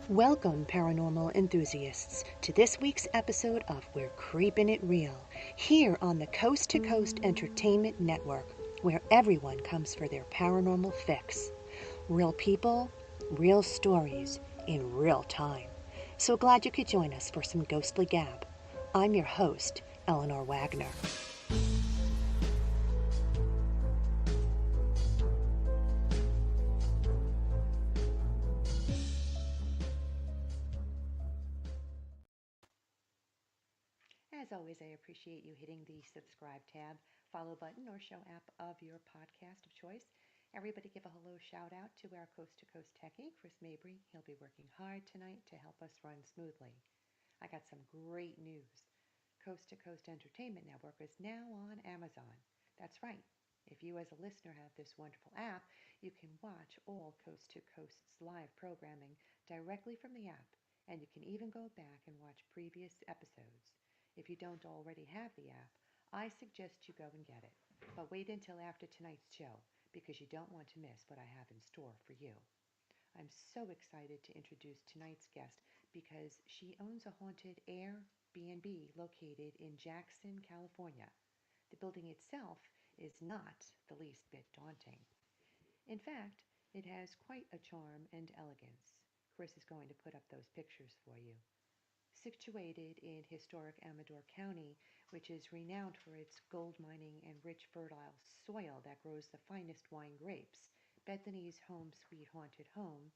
Welcome, paranormal enthusiasts, to this week's episode of We're Creepin' It Real, here on the Coast to Coast Entertainment Network, where everyone comes for their paranormal fix. Real people, real stories, in real time. So glad you could join us for some ghostly gab. I'm your host, Eleanor Wagner. As always, I appreciate you hitting the subscribe tab, follow button, or show app of your podcast of choice. Everybody give a hello shout out to our coast to coast techie, Chris Mabry. He'll be working hard tonight to help us run smoothly. I got some great news. Coast to Coast Entertainment Network is now on Amazon. That's right. If you as a listener have this wonderful app, you can watch all Coast to Coast's live programming directly from the app, and you can even go back and watch previous episodes. If you don't already have the app, I suggest you go and get it. But wait until after tonight's show, because you don't want to miss what I have in store for you. I'm so excited to introduce tonight's guest because she owns a haunted Airbnb located in Jackson, California. The building itself is not the least bit daunting. In fact, it has quite a charm and elegance. Chris is going to put up those pictures for you. Situated in historic Amador County, which is renowned for its gold mining and rich fertile soil that grows the finest wine grapes, Bethany's Home Sweet Haunted Home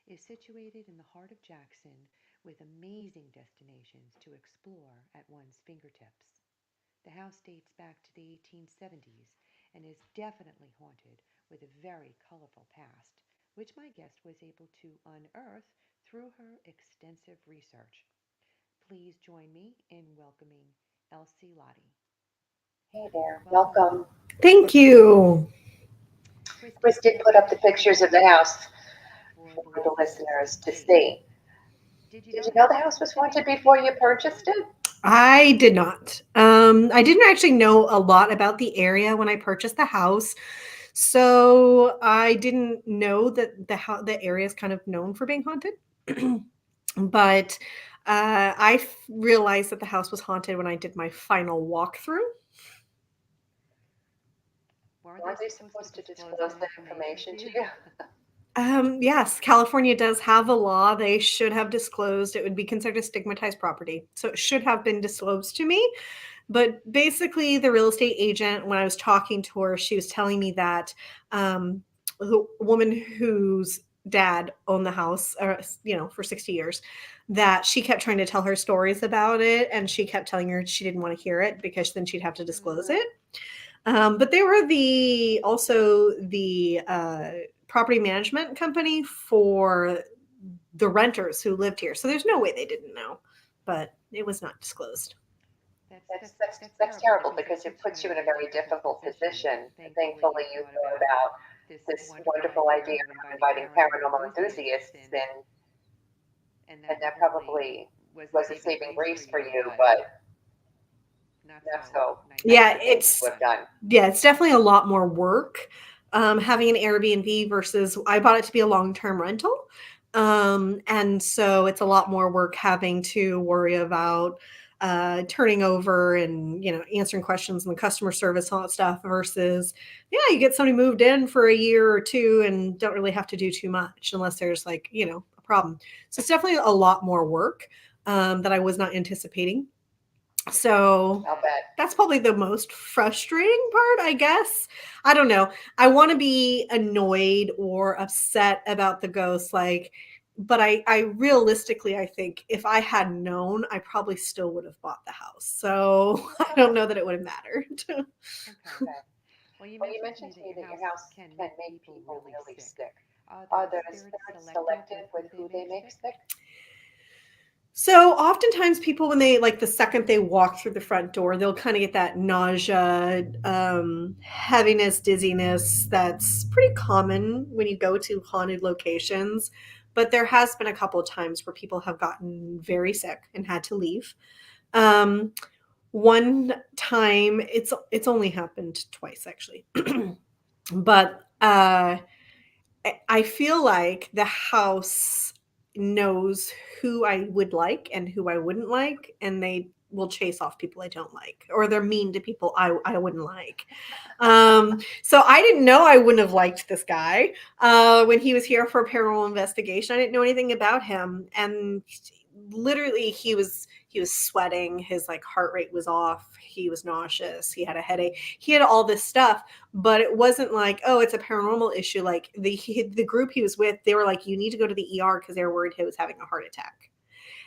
is situated in the heart of Jackson with amazing destinations to explore at one's fingertips. The house dates back to the 1870s and is definitely haunted with a very colorful past, which my guest was able to unearth through her extensive research. Please join me in welcoming Elsie Lottie. Hey there, Welcome, welcome. Elsie. Thank you. Chris Chris did put did up put the up the pictures pictures of of the the house house for the for the listeners to listeners to see. see. Did you know Did the you know house the was house was haunted haunted before before you you purchased purchased it? it? I did not. I didn't actually know a lot about the area when I purchased the house. So I didn't know that the area is kind of known for being haunted. But realized that the house was haunted when I did my final walkthrough. Weren't they Weren't they supposed to supposed to disclose disclose that that information to information to you? you? Yes, California does have a law. They should have disclosed. It would be considered a stigmatized property. So it should have been disclosed to me. But basically, the real estate agent, when I was talking to her, she was telling me that the woman whose dad owned the house, for 60 years, that she kept trying to tell her stories about it, and she kept telling her she didn't want to hear it because then she'd have to disclose it. But they were the property management company for the renters who lived here, so there's no way they didn't know, but it was not disclosed. That's That's that's that's that's that's terrible terrible because it because it puts you puts in a you in a very very difficult difficult position. position. Thankfully, Thankfully, you you thought thought about about this this wonderful wonderful idea idea of of inviting inviting paranormal paranormal enthusiasts, enthusiasts, and and that that probably probably was a was a saving saving grace for grace for you, you, but but not not so so nice nice Yeah, for for them to them have to have done. done. it's definitely a lot more work having an Airbnb versus I bought it to be a long-term rental. And so it's a lot more work having to worry about turning over and answering questions and the customer service, all that stuff, versus you get somebody moved in for a year or two and don't really have to do too much unless there's a problem. So it's definitely a lot more work that I was not anticipating. So I'll bet. that's probably the most frustrating part, I guess. I don't know. I want to be annoyed or upset about the ghost, but I realistically, I think if I had known, I probably still would have bought the house. So I don't know that it would have mattered. Okay. Okay. Well, you Well, you mentioned to me mentioned to that me your that your house house can can make make people people really really sick. sick. Are Are the the spirits spirits selective with selective who with they who they make make sick? sick? So oftentimes people, when they the second they walk through the front door, they'll kind of get that nausea, heaviness, dizziness. That's pretty common when you go to haunted locations. But there has been a couple of times where people have gotten very sick and had to leave. Um, one time, it's only happened twice actually. But I feel like the house knows who I would like and who I wouldn't like, and they will chase off people I don't like, or they're mean to people I wouldn't like. So I didn't know I wouldn't have liked this guy when he was here for a paranormal investigation. I didn't know anything about him, and literally he was sweating. His like heart rate was off. He was nauseous. He had a headache. He had all this stuff, but it wasn't like, oh, it's a paranormal issue. Like the group he was with, they were like, you need to go to the ER because they were worried he was having a heart attack.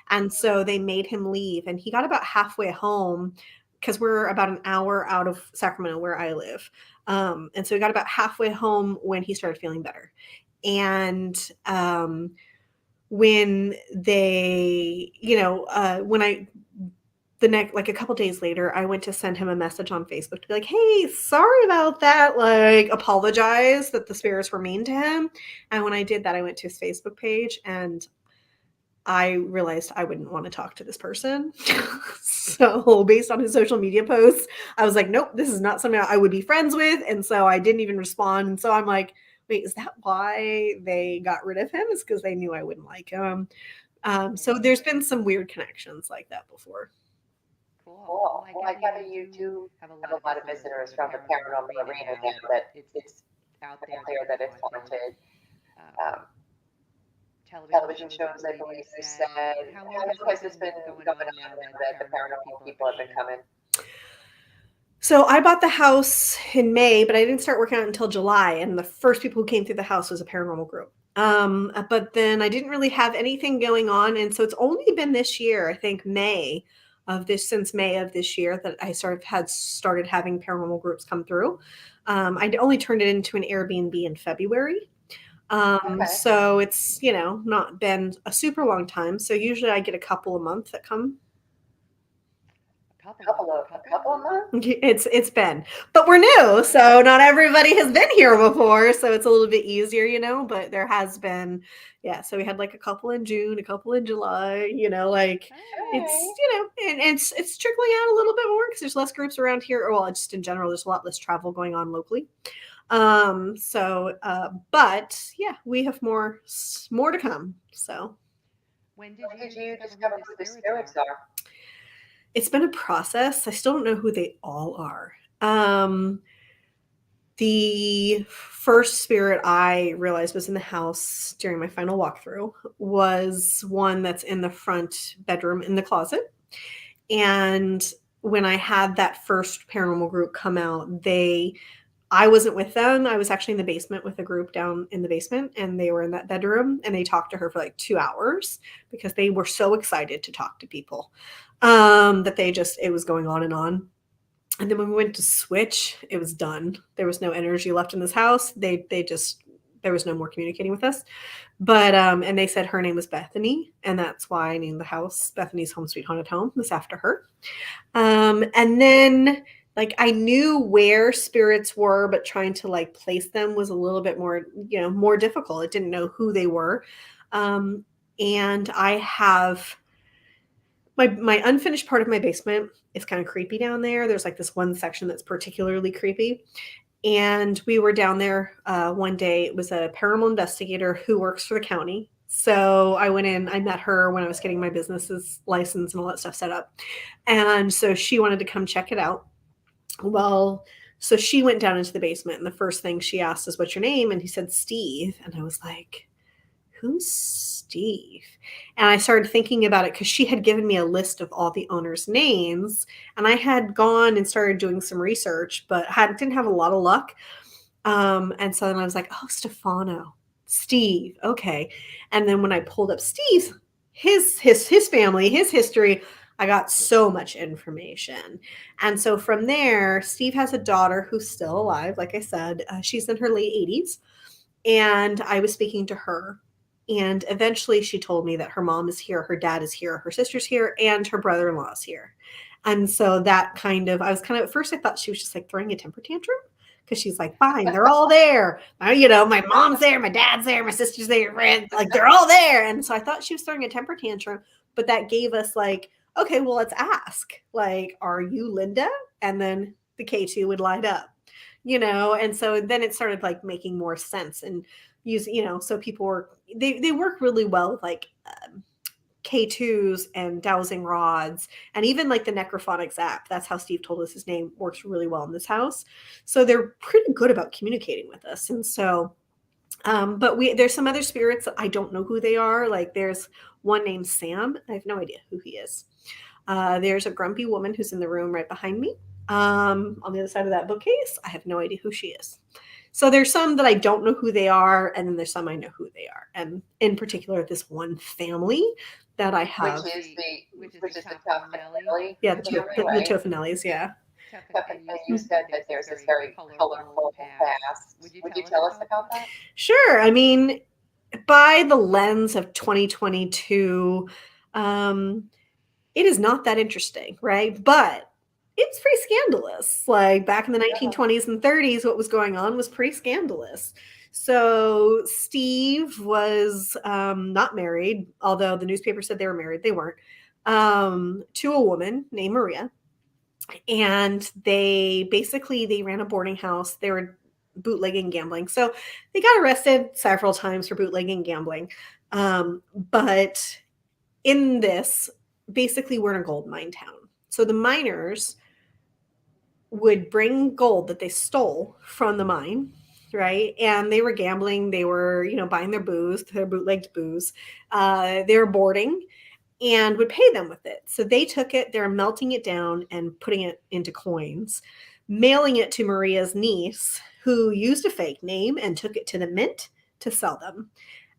And so they made him leave, and he got about halfway home because we're about an hour out of Sacramento where I live. And so he got about halfway home when he started feeling better. And when they, when I, the next, like a couple days later, I went to send him a message on Facebook to be like, hey, sorry about that. Like, apologize that the spirits were mean to him. And when I did that, I went to his Facebook page and I realized I wouldn't want to talk to this person. So, based on his social media posts, I was like, nope, this is not something I would be friends with. And so I didn't even respond. And so I'm like, wait, is that why they got rid of him? Is because they knew I wouldn't like him. So Yeah. there's been some weird connections like that before. Cool. Well, Cool. I Well, I gather gather you you do do have a have lot a of lot of visitors from visitors the from the paranormal paranormal arena arena now now that that it's it's out there out that there it's that it's haunted. haunted. Um, Um, television television shows, I shows, I believe you believe you said. said. How long How has long this has this been been going going on on now now that that the paranormal paranormal people have people been have been coming? coming? So I bought the house in May, but I didn't start working on it until July. And the first people who came through the house was a paranormal group. But then I didn't really have anything going on. And so it's only been this year, I think since May of this year that I started having paranormal groups come through. I only turned it into an Airbnb in February. Okay. So it's, not been a super long time. So usually I get a couple a month that come. A A couple a couple of month? months. It's been, but we're new, so not everybody has been here before, so it's a little bit easier, but there has been, yeah. So we had like a couple in June, a couple in July, like All it's, right. and it's trickling out a little bit more because there's less groups around here, or well, just in general, there's a lot less travel going on locally. But yeah, we have more to come. So When did When did you you discover who discover the who the spirits spirits are? are? it's been a process. I still don't know who they all are. The first spirit I realized was in the house during my final walkthrough was one that's in the front bedroom in the closet. And when I had that first paranormal group come out, I wasn't with them. I was actually in the basement with a group down in the basement, and they were in that bedroom, and they talked to her for like 2 hours because they were so excited to talk to people, that it was going on and on. And then when we went to switch, it was done. There was no energy left in this house. They just there was no more communicating with us. But and they said her name was Bethany, and that's why I named the house Bethany's Home Sweet Haunted Home. Was after her. And then like I knew where spirits were, but trying to like place them was a little bit more difficult. I didn't know who they were. And I have my unfinished part of my basement is kind of creepy down there. There's like this one section that's particularly creepy. And we were down there one day. It was a paranormal investigator who works for the county. So I went in, I met her when I was getting my business's license and all that stuff set up. And so she wanted to come check it out. Well, so she went down into the basement, and the first thing she asked is, what's your name? And he said, Steve. And I was like, who's Steve? And I started thinking about it because she had given me a list of all the owners' names, and I had gone and started doing some research, but didn't have a lot of luck. And so then I was like, oh, Stefano, Steve, okay. And then when I pulled up Steve's, his family, his history, I got so much information. And so from there, Steve has a daughter who's still alive. Like I said, she's in her late 80s, and I was speaking to her. And eventually she told me that her mom is here, her dad is here, her sister's here, and her brother in law is here. And so I was kind of, at first I thought she was just like throwing a temper tantrum because she's like, fine, they're all there. My mom's there, my dad's there, my sister's there, like they're all there. And so I thought she was throwing a temper tantrum, but that gave us like Okay, well, let's ask. Like, are you Linda? And then the K2 would light up, and so then it started like making more sense and use, so people were, they work really well with like K2s and dowsing rods and even like the necrophonics app. That's how Steve told us his name works really well in this house. So they're pretty good about communicating with us. And so but there's some other spirits that I don't know who they are. Like there's one named Sam. I have no idea who he is. There's a grumpy woman who's in the room right behind me. On the other side of that bookcase, I have no idea who she is. So there's some that I don't know who they are, and then there's some I know who they are. And in particular, this one family that I have. Which is the Tuffanelli Yeah, family, the right? Toffanellis, yeah. Tuff, and And you you said said that that there's there's a this very very colorful colorful past. past. Would you Would tell you us tell us about about that? that? Sure. I mean, by the lens of 2022, um, it is not that interesting, right? But it's pretty scandalous. Like back in the 1920s and 30s, what was going on was pretty scandalous. So Steve was not married, although the newspaper said they were married. They weren't. To a woman named Maria, and they ran a boarding house. They were bootlegging gambling, so they got arrested several times for bootlegging and gambling. But in this, basically, we're in a gold mine town. So the miners would bring gold that they stole from the mine, right? And they were gambling. They were, buying their booze, their bootlegged booze. They were boarding and would pay them with it. So they took it, they're melting it down and putting it into coins, mailing it to Maria's niece, who used a fake name and took it to the mint to sell them.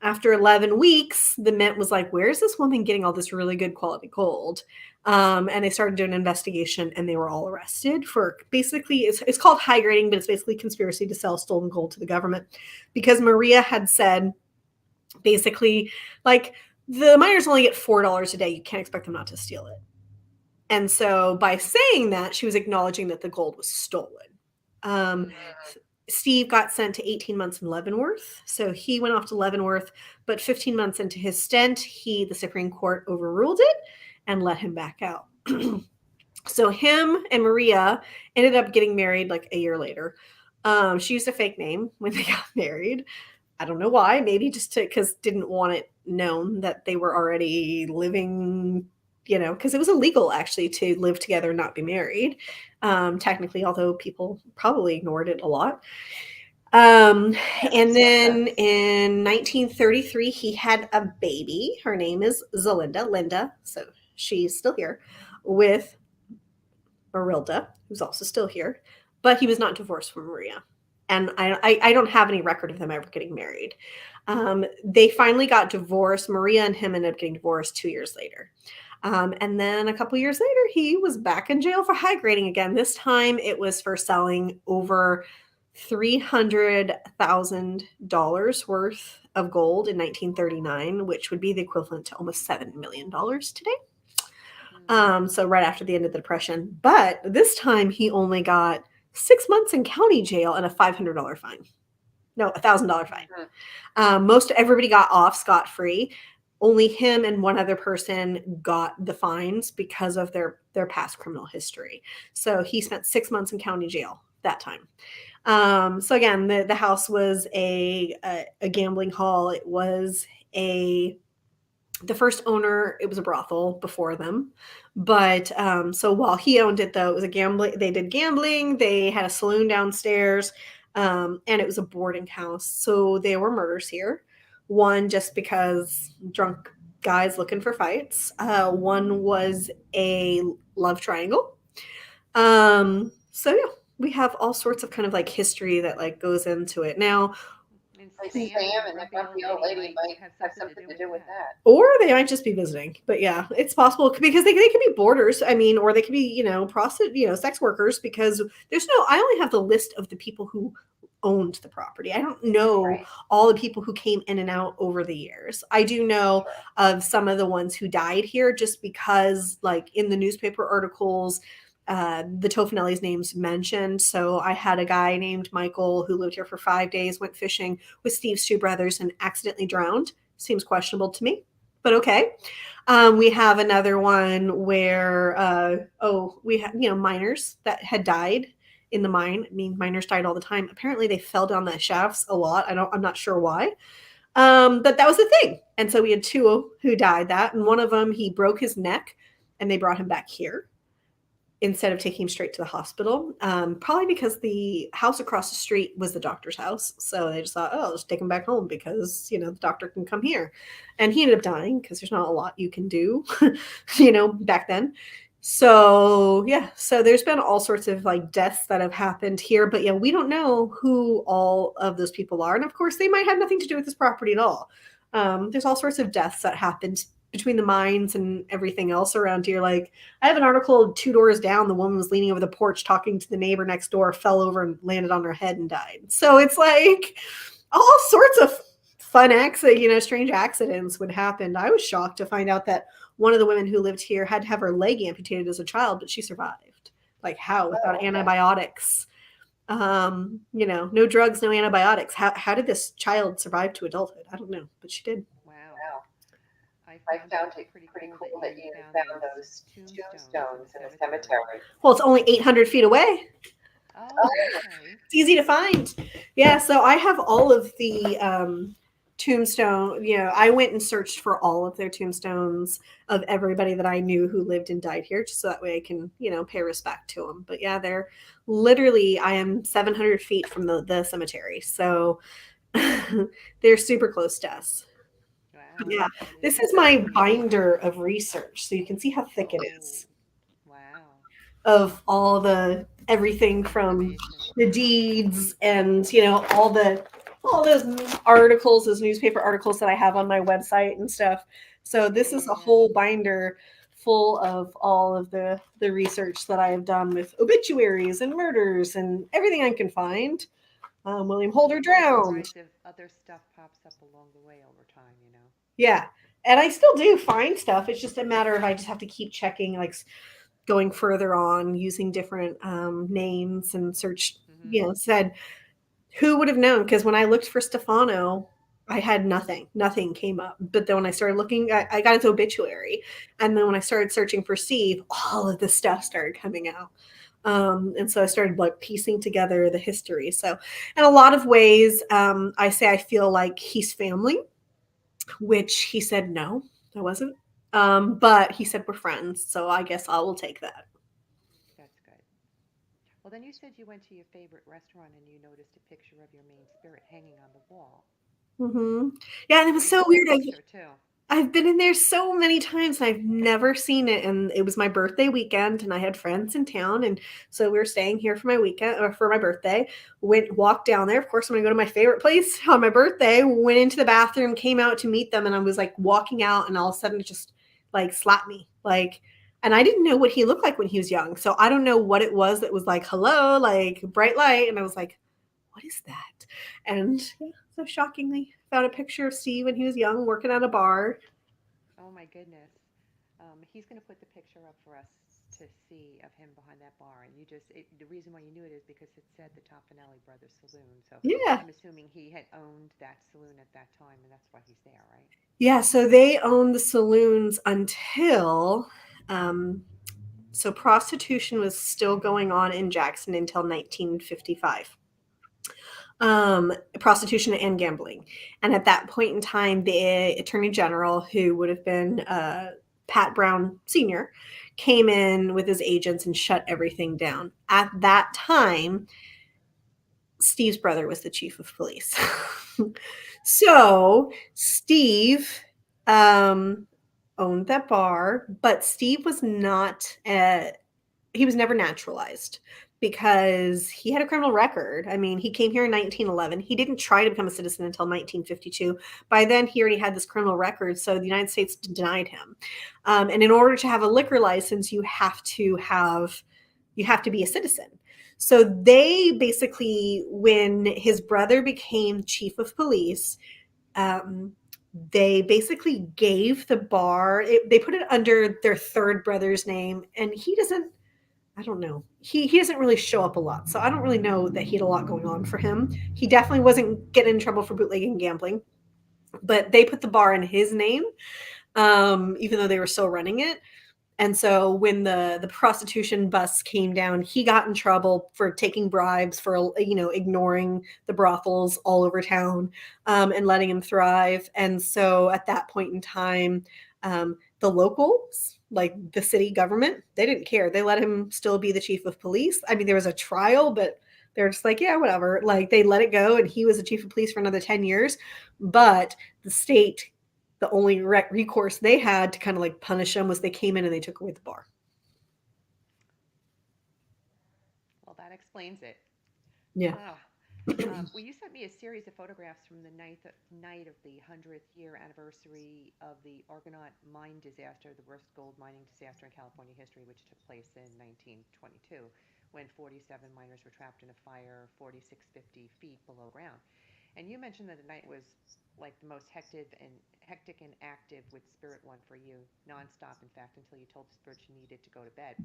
After 11 weeks, the mint was like, where's this woman getting all this really good quality gold? And they started doing an investigation and they were all arrested for basically, it's called high grading, but it's basically conspiracy to sell stolen gold to the government because Maria had said, basically, like, the miners only get $4 a day. You can't expect them not to steal it. And so by saying that, she was acknowledging that the gold was stolen. Um, Steve got sent to 18 months in Leavenworth. So he went off to Leavenworth, but 15 months into his stint, the Supreme Court overruled it and let him back out. So him and Maria ended up getting married like a year later. She used a fake name when they got married. I don't know why. Maybe just because didn't want it known that they were already living, because it was illegal actually to live together and not be married. Technically, although people probably ignored it a lot. And then in 1933, he had a baby. Her name is Linda. So she's still here with Marilda, who's also still here, but he was not divorced from Maria. And I don't have any record of them ever getting married. They finally got divorced. Maria and him ended up getting divorced 2 years later. And then a couple years later, he was back in jail for high grading again. This time it was for selling over $300,000 worth of gold in 1939, which would be the equivalent to almost $7 million today. So right after the end of the Depression. But this time he only got 6 months in county jail and a $500 fine. No, $1,000 fine. Most everybody got off scot-free. Only him and one other person got the fines because of their past criminal history. So he spent 6 months in county jail that time. So again, the house was a gambling hall. It was the first owner, it was a brothel before them. But so while he owned it, though, it was a gambling. They did gambling. They had a saloon downstairs, and it was a boarding house. So there were murders here. One just because drunk guys looking for fights. One was a love triangle. So yeah, we have all sorts of kind of like history that like goes into it. Now, And And Sam and the Sam and the grumpy old grumpy old lady lady might might have have something to something do to with do with that. that. or they might just be visiting. But yeah, it's possible because they could be boarders. I mean, or they could be, sex workers because I only have the list of the people who owned the property. I don't know Right. all the people who came in and out over the years. I do know of some of the ones who died here just because like in the newspaper articles, the Tofanelli's name's mentioned. So I had a guy named Michael who lived here for 5 days, went fishing with Steve's two brothers and accidentally drowned. Seems questionable to me. but okay. We have another one where, we had, miners that had died in the mine. I mean, miners died all the time. Apparently, they fell down the shafts a lot. I'm not sure why. But that was the thing. And so we had two who died that, and one of them, he broke his neck, and they brought him back here instead of taking him straight to the hospital. Probably because the house across the street was the doctor's house. So they just thought, oh, I'll just take him back home because, the doctor can come here. And he ended up dying because there's not a lot you can do, back then. So, yeah, so there's been all sorts of like deaths that have happened here. But yeah, we don't know who all of those people are. And of course, they might have nothing to do with this property at all. There's all sorts of deaths that happened between the mines and everything else around here. Like, I have an article 2 doors down. The woman was leaning over the porch talking to the neighbor next door, fell over and landed on her head and died. So it's like all sorts of fun accidents, strange accidents would happen. I was shocked to find out that one of the women who lived here had to have her leg amputated as a child, but she survived. Like, how? Without antibiotics. No drugs, no antibiotics. How did this child survive to adulthood? I don't know, but she did. Wow. Wow. I I found it found it pretty pretty cool that cool that you you found found those those tombstones in the tombstones in the cemetery. cemetery. Well, it's only 800 feet away. Oh, okay. It's easy to find. Yeah, so I have all of the tombstone. I went and searched for all of their tombstones of everybody that I knew who lived and died here, just so that way I can, pay respect to them. But yeah, they're literally, I am 700 feet from the cemetery. So they're super close to us. Wow, Yeah, that is this is pretty my cool. binder of research, so you can see how thick it Oh, is wow. of all the everything from Information. the deeds and all those articles, those newspaper articles that I have on my website and stuff. So this is a Yeah. whole binder full of all of the research that I have done with obituaries and murders and everything I can find. William And Holder you'll be drowned. surprised if other stuff pops up along the way over time. Yeah. And I still do find stuff. It's just a matter of I just have to keep checking, like going further on, using different names and search. Mm-hmm. Said who would have known? Because when I looked for Stefano, I had nothing. Nothing came up. But then when I started looking, I got his obituary, and then when I started searching for Steve, all of this stuff started coming out. And so I started like piecing together the history. So, in a lot of ways, I say I feel like he's family, which he said no, I wasn't. But he said we're friends, so I guess I will take that. That's good. Well, then you said you went to your favorite restaurant and you noticed a picture of your main spirit hanging on the wall. Yeah, and it was Where's so that weird. picture, too? I've been in there so many times and I've never seen it. And it was my birthday weekend and I had friends in town. And so we were staying here for my weekend or for my birthday. Walked down there. Of course, I'm gonna go to my favorite place on my birthday, went into the bathroom, came out to meet them, and I was like walking out and all of a sudden it just like slapped me. And I didn't know what he looked like when he was young. So I don't know what it was that was like, hello, like bright light. And I was like, what is that? And yeah, so shockingly, found a picture of Steve when he was young, working at a bar. Oh, my goodness. He's going to put the picture up for us to see of him behind that bar. And the reason why you knew it is because it said the Tofanelli Brothers Saloon. So Yeah. I'm assuming he had owned that saloon at that time, and that's why he's there, right? Yeah. So they owned the saloons until, so prostitution was still going on in Jackson until 1955. Prostitution and gambling. And at that point in time, the attorney general, who would have been Pat Brown Sr., came in with his agents and shut everything down. At that time, Steve's brother was the chief of police. So Steve um, owned that bar, but Steve was not he was never naturalized because he had a criminal record. I mean, he came here in 1911. He didn't try to become a citizen until 1952. By then, he already had this criminal record, so the United States denied him. And in order to have a liquor license, you have to be a citizen. So they basically, when his brother became chief of police, um, they basically gave the bar. They put it under their third brother's name, and he doesn't. I don't know. He doesn't really show up a lot, so I don't really know that he had a lot going on for him. He definitely wasn't getting in trouble for bootlegging and gambling, but they put the bar in his name. even though they were still running it. And so when the prostitution bus came down, he got in trouble for taking bribes, for ignoring the brothels all over town, and letting him thrive. And so at that point in time, the locals, like the city government, they didn't care. They let him still be the chief of police. I mean, there was a trial, but they're just like, yeah, whatever. Like they let it go, and he was the chief of police for another 10 years. But the state, the only recourse they had to kind of like punish them was they came in and they took away the bar. Well, that explains it. Yeah. Ah. Well, you sent me a series of photographs from the night of the 100th year anniversary of the Argonaut mine disaster, the worst gold mining disaster in California history, which took place in 1922, when 47 miners were trapped in a fire 4,650 feet below ground. And you mentioned that the night was like the most hectic and active with Spirit One for you, nonstop, in fact, until you told the spirit she needed to go to bed.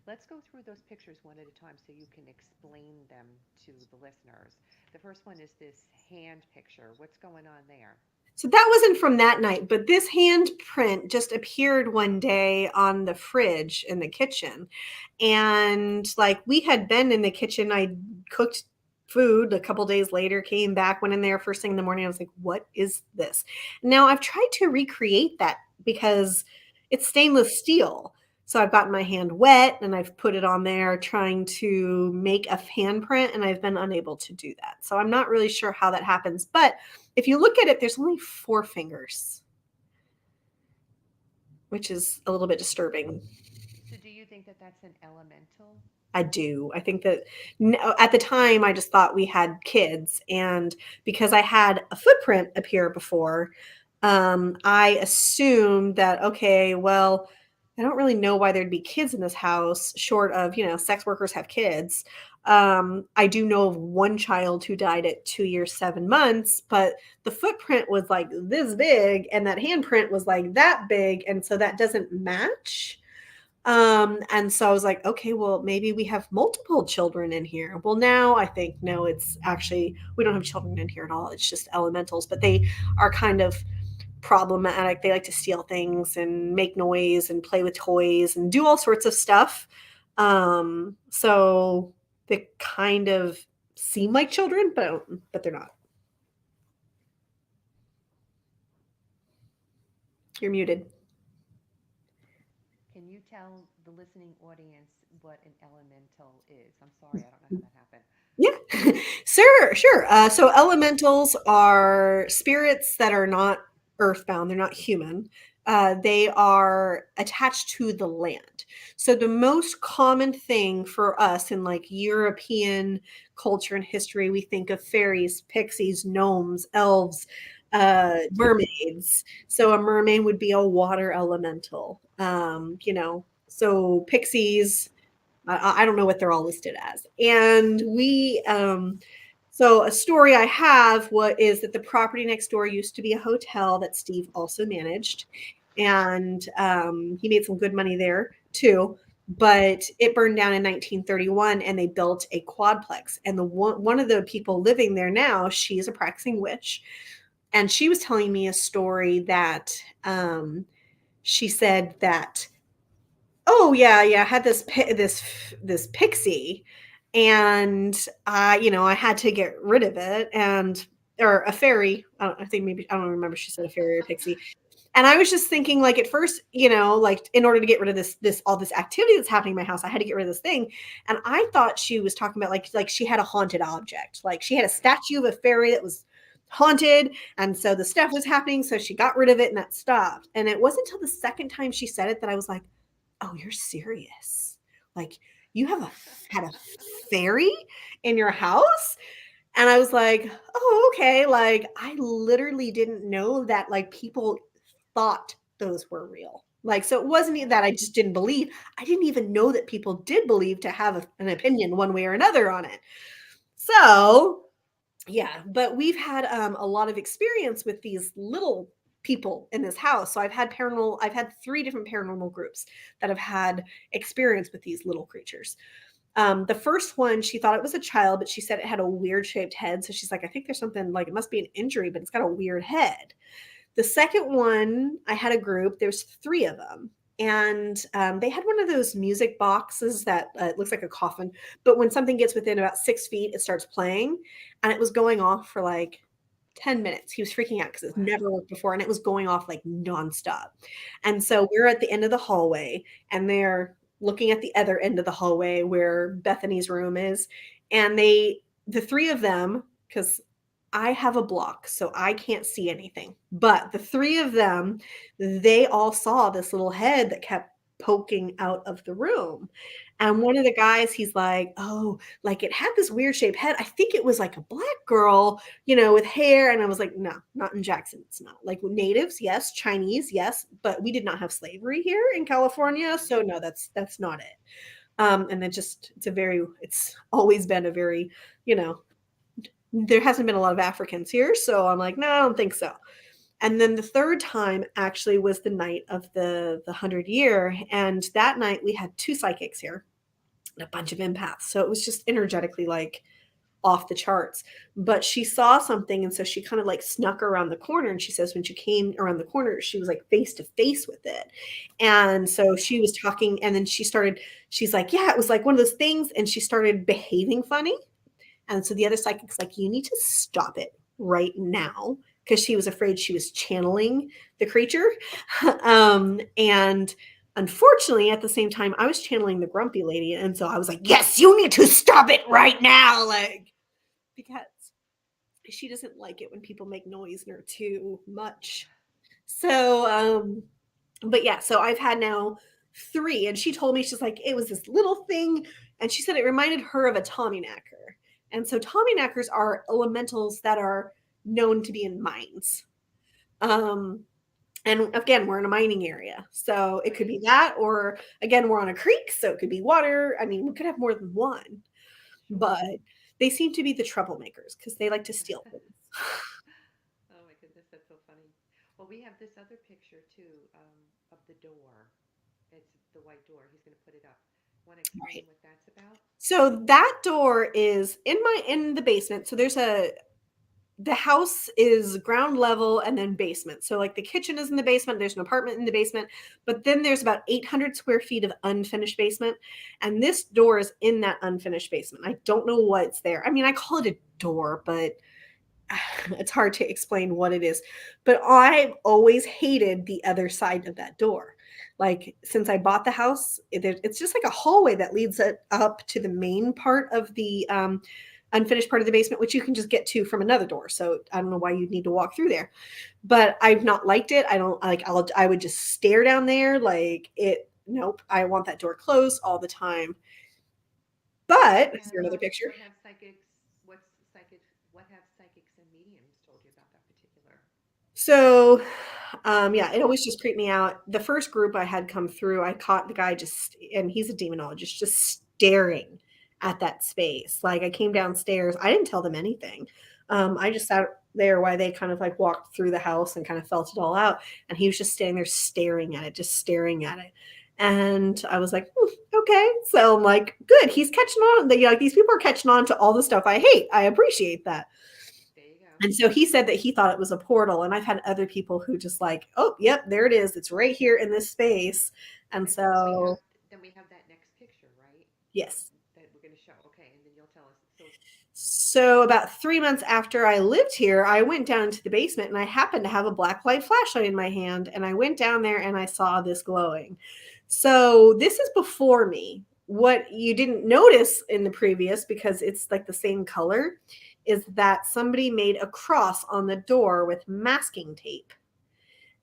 Let's go through those pictures one at a time so you can explain them to the listeners. The first one is this hand picture. What's going on there? So that wasn't from that night, but this handprint just appeared one day on the fridge in the kitchen. And like we had been in the kitchen, I cooked food a couple days later, came back, went in there first thing in the morning. I was like, what is this? Now I've tried to recreate that because it's stainless steel. So I've gotten my hand wet and I've put it on there trying to make a handprint, and I've been unable to do that. So I'm not really sure how that happens. But if you look at it, there's only 4 fingers, which is a little bit disturbing. So, do you think that that's an elemental? I do. I think that at the time, I just thought we had kids. And because I had a footprint appear before, I assumed that, okay, well, I don't really know why there'd be kids in this house, short of, sex workers have kids. I do know of one child who died at 2 years, 7 months, but the footprint was like this big, and that handprint was like that big. And so that doesn't match. And so I was like, okay, well, maybe we have multiple children in here. Well, now I think, no, it's actually, we don't have children in here at all. It's just elementals, but they are kind of problematic. They like to steal things and make noise and play with toys and do all sorts of stuff. So they kind of seem like children, but they're not. You're muted. Can you tell the listening audience what an elemental is? I'm sorry, I don't know how that happened. Yeah, sure, sure. So elementals are spirits that are not earthbound. They're not human. They are attached to the land. So the most common thing for us in like European culture and history, we think of fairies, pixies, gnomes, elves, mermaids. So a mermaid would be a water elemental. So pixies, I don't know what they're all listed as. And so a story I have what is that the property next door used to be a hotel that Steve also managed, and he made some good money there too. But it burned down in 1931, and they built a quadplex. And the one of the people living there now, she is a practicing witch, and she was telling me a story that she said that, oh yeah, I had this pixie, and I had to get rid of it, and or a fairy. I think maybe I don't remember. She said a fairy or a pixie, and I was just thinking, like at first, like in order to get rid of this all this activity that's happening in my house, I had to get rid of this thing, and I thought she was talking about like she had a haunted object, like she had a statue of a fairy that was haunted, and so the stuff was happening, so she got rid of it, and that stopped. And it wasn't until the second time she said it that I was like, oh, you're serious? Like you had a fairy in your house? And I was like, oh, okay. Like I literally didn't know that like people thought those were real. Like, so it wasn't that I just didn't believe. I didn't even know that people did believe to have an opinion one way or another on it. So yeah, but we've had a lot of experience with these little people in this house. So I've had 3 different paranormal groups that have had experience with these little creatures. The first one, she thought it was a child, but she said it had a weird shaped head. So she's like, I think there's something, like it must be an injury, but it's got a weird head. The second one, I had a group. There's three of them, and they had one of those music boxes that it looks like a coffin. But when something gets within about 6 feet, it starts playing, and it was going off for like 10 minutes. He was freaking out because it's never Wow. worked before, and it was going off like nonstop. And Mm-hmm. so we're at the end of the hallway, and they're looking at the other end of the hallway where Bethany's room is, and the three of them, because I have a block, so I can't see anything. But the three of them, they all saw this little head that kept poking out of the room. And one of the guys, he's like, "Oh, like it had this weird shaped head. I think it was like a black girl, with hair." And I was like, "No, not in Jackson. It's not. Like natives, yes, Chinese, yes, but we did not have slavery here in California, Mm-hmm. so no, that's not it." And it's always been a very, you know, there hasn't been a lot of Africans here. So I'm like, no, I don't think so. And then the third time actually was the night of the 100 year. And that night we had two psychics here and a bunch of empaths. So it was just energetically like off the charts. But she saw something. And so she kind of like snuck around the corner. And she says when she came around the corner, she was like face to face with it. And so she Wow. was talking. And then she's like, yeah, it was like one of those things. And she started behaving funny. And so the other psychic's like, you need to stop it right now because she was afraid she was channeling the creature. And unfortunately, at the same time, I was channeling the grumpy lady. And so I was like, yes, you need to stop it right now. Like, because she doesn't like it when people make noise near too much. So, but yeah, so I've had now three, and she told me she's like, it was this little thing, and she said it reminded her of a Tommyknacker. And so Tommyknackers are elementals that are known to be in mines. Um, and again, we're in a mining area, so it could Right. be that, or again, we're on a creek, so it could be water. I mean, we could have more than one, Sure. but they seem to be the troublemakers because they like to steal things. Oh my goodness, that's so funny. Well, we have this other picture too, of the door. It's the white door. He's going to put it up. Want to explain Right. what that's about? So that door is in the basement. So the house is ground level and then basement. So like the kitchen is in the basement, there's an apartment in the basement, but then there's about 800 square feet of unfinished basement. And this door is in that unfinished basement. I don't know what's there. I mean, I call it a door, but it's hard to explain what it is. But I've always hated the other side of that door. Like since I bought the house, it's just like a hallway that leads it up to the main part of the unfinished part of the basement, which you can just get to from another door. So I don't know why you'd need to walk through there. But I've not liked it. I don't like. I would just stare down there like it. Nope. I want that door closed all the time. But is there another picture? What have psychics? What's psychics? What have psychics and mediums told you about that particular So, yeah, it door? always just creeped me out. The first group I had come through, I caught the guy just, and he's a demonologist, just staring at that space. Like I came downstairs, I didn't tell them anything. I just sat there while they kind of like walked through the house and kind of felt it all out. And he was just standing there staring at it, just staring at it. And I was like, okay. So I'm like, good. He's catching on. Like these people are catching on to all the stuff I hate. I appreciate that. There you go. And so he said that he thought it was a portal. And I've had other people who just like, oh, yep, there it is. It's right here in this space. And And so, then we have that next picture, right? yes. That we're going to show. Okay, and then you'll tell us. So, So about 3 months after I lived here, I went down into the basement and I happened to have a black light flashlight in my hand. And I went down there and I saw this glowing. So this is before me. What you didn't notice in the previous, because it's like the same color, is that somebody made a cross on the door with masking tape.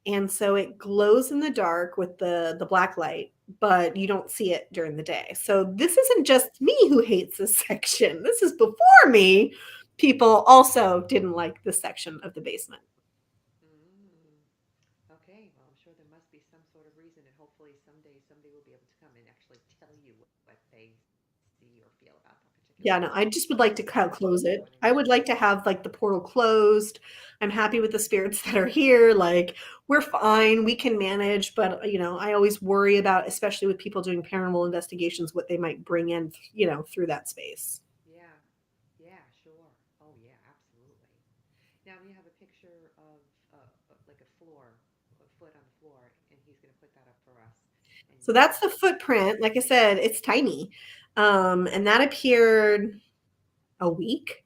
And so it glows in the dark with the black light, but you don't see it during the day. So this isn't just me who hates this section. This is before me. People also didn't like this section of the basement. mm, okay. Well, I'm sure there must be some sort of reason, and hopefully someday somebody will be able to come and actually tell you what they see or feel about that particular Yeah, place. no, I just would But like to thank you for close it. joining I us. would like to have like the portal closed. I'm happy with the spirits that are here. Like we're fine. We can manage, but I always worry about, especially with people doing paranormal investigations, what they might bring in, through that space. Yeah. Yeah. Sure. Oh, yeah. Absolutely. Now we have a picture of like a So that's the footprint. Like I said, it's tiny. And that appeared a week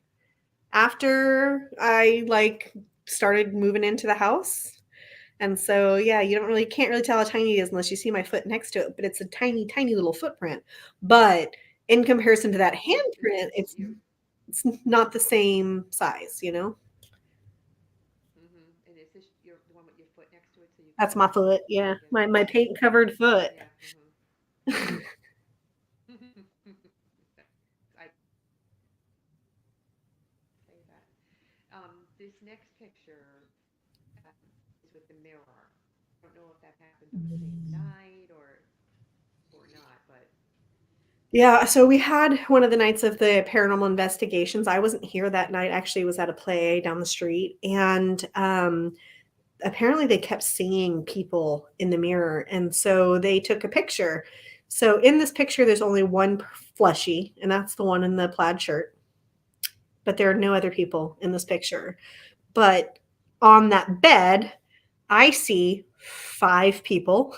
after I like started moving into the house. And so, yeah, you don't really can't really tell how tiny it is unless you see my foot next to it, but it's a tiny, tiny little footprint. But in comparison to that Is handprint, this your? it's not the same size, you know? And is this your the one with your foot next to it, so you can That's my see it foot. right Yeah. against? My paint covered foot. Yeah. I say that. This next picture is with the mirror. I don't know if that happened on the same night or not, but Yeah, so we had one of the nights of the paranormal investigations. I wasn't here that night. Actually, was at a play down the street, and apparently they kept seeing people in the mirror, and so they took a picture. So in this picture, there's only one fleshy, and that's the one in the plaid shirt. But there are no other people in this picture. But on that bed, I see 5 people,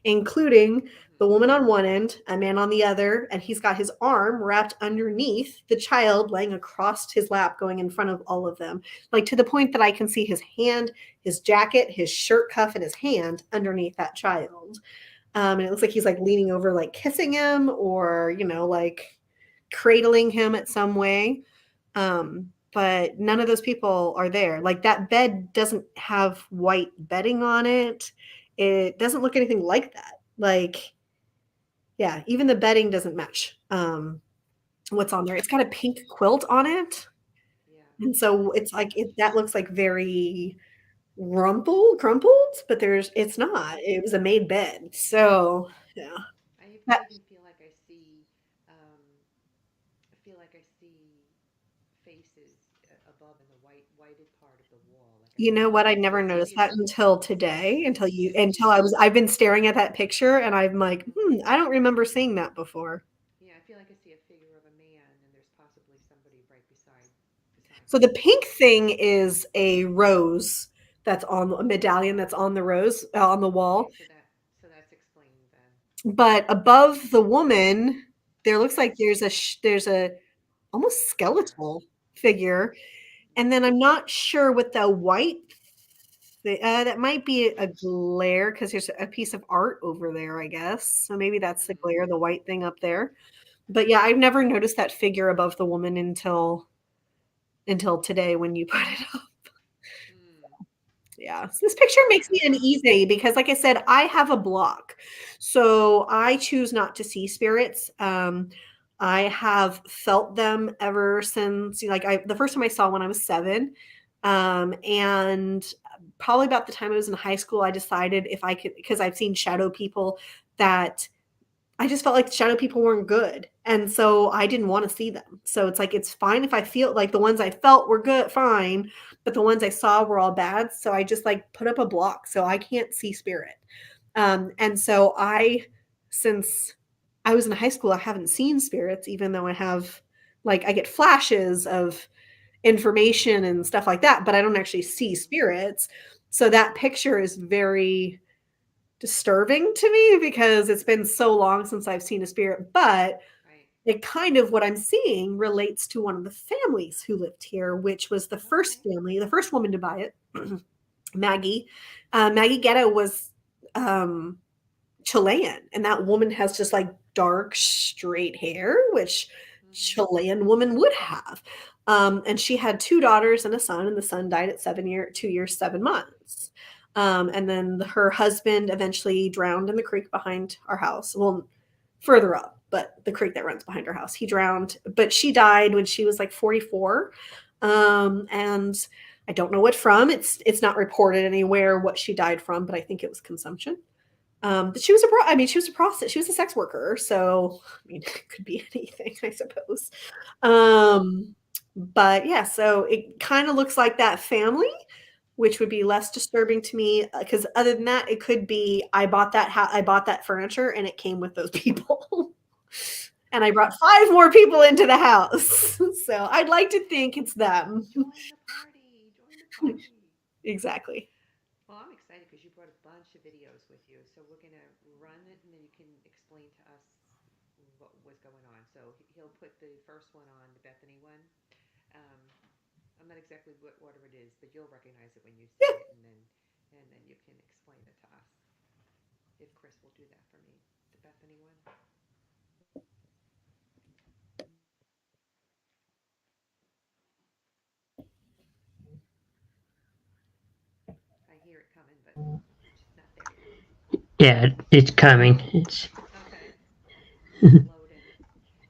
including the woman on one end, a man on the other, and he's got his arm wrapped underneath the child laying across his lap, going in front of all of them, like to the point that I can see his hand, his jacket, his shirt cuff, and his hand underneath that child. And it looks like he's like leaning over, like kissing him or, like cradling him at some way. But none of those people are there. Like that bed doesn't have white bedding on it. It doesn't look anything like that. Like, yeah, even the bedding doesn't match what's on there. It's got a pink quilt on it. yeah, And it so doesn't it's like match. that looks like very crumpled, but it's not. It was a made bed. So yeah. I even um, feel like I see faces above in the whited part of the wall. Like I You feel know like what? I it's never it's noticed it's that until today, until yeah. I've been staring at that picture and I'm like, hmm I don't remember seeing that before. Yeah, I feel like I see a figure of a man, and there's possibly somebody right beside So him. the pink thing is a rose that's on a medallion that's on the rose on the Okay, wall, so that's explained then. but above the woman, there looks like Yes, there's a almost figure. skeletal figure, and then I'm Yes. not sure what the white that might be a glare because there's a piece of art over there, I guess. So maybe that's the glare, the white thing up there. But yeah, I've never noticed that figure above the woman until today when you put it up. Mm. Yeah. So this picture Yeah. makes me uneasy because, like I said, I have a block. So I choose not to see spirits. I have felt them ever since, like the first time I saw one, I was 7. And probably about the time I was in high school, I decided if I could, because I've seen shadow people that I just felt like shadow people weren't good. And so I didn't want to see them. So it's like, it's fine if I feel like the ones I felt were good, fine. But the ones I saw were all bad. So I just like put up a block so I can't see spirit. And so since I was in high school, I haven't seen spirits, even though I get flashes of information and stuff like that, but I don't actually see hmm spirits. So that picture is very disturbing to me because it's been so long since I've seen a spirit, but Right. it kind of what I'm seeing relates to one of the families who lived here, which was the first Okay. family, the first woman to buy it, Maggie. Maggie Ghetto was um, Chilean, and that woman has just like dark, straight hair, which hmm Chilean woman would have. And she had 2 daughters and a son, and the son died at 2 years, 7 months. And then her husband eventually drowned in the creek behind our house. Well, further up, but the creek that runs behind our house. He drowned, but she died when she was like 44. And I don't know what from. It's not reported anywhere what she died from, but I think it was consumption. But she was she was a prostitute. She was a sex worker. So, I mean, it could be anything, I suppose. Um, but yeah, so it kind of looks like that family, which would be less disturbing to me. Because other than that, it could be I bought that furniture and it came with those people. And I brought 5 more people into the house. So I'd like to think it's them. Join the party. Join the party. Exactly. Well, I'm excited because you brought a bunch of videos with you, so we're gonna run it, and then what was going on. So he'll put the first one on, the Bethany one. Um, I'm not exactly what order it is, but you'll recognize it when you see it, and then you can explain it to us. If Chris will do that for me, the Bethany one. I hear it coming, but it's just not there yet. Yeah, it's coming. It's Okay, it's loading.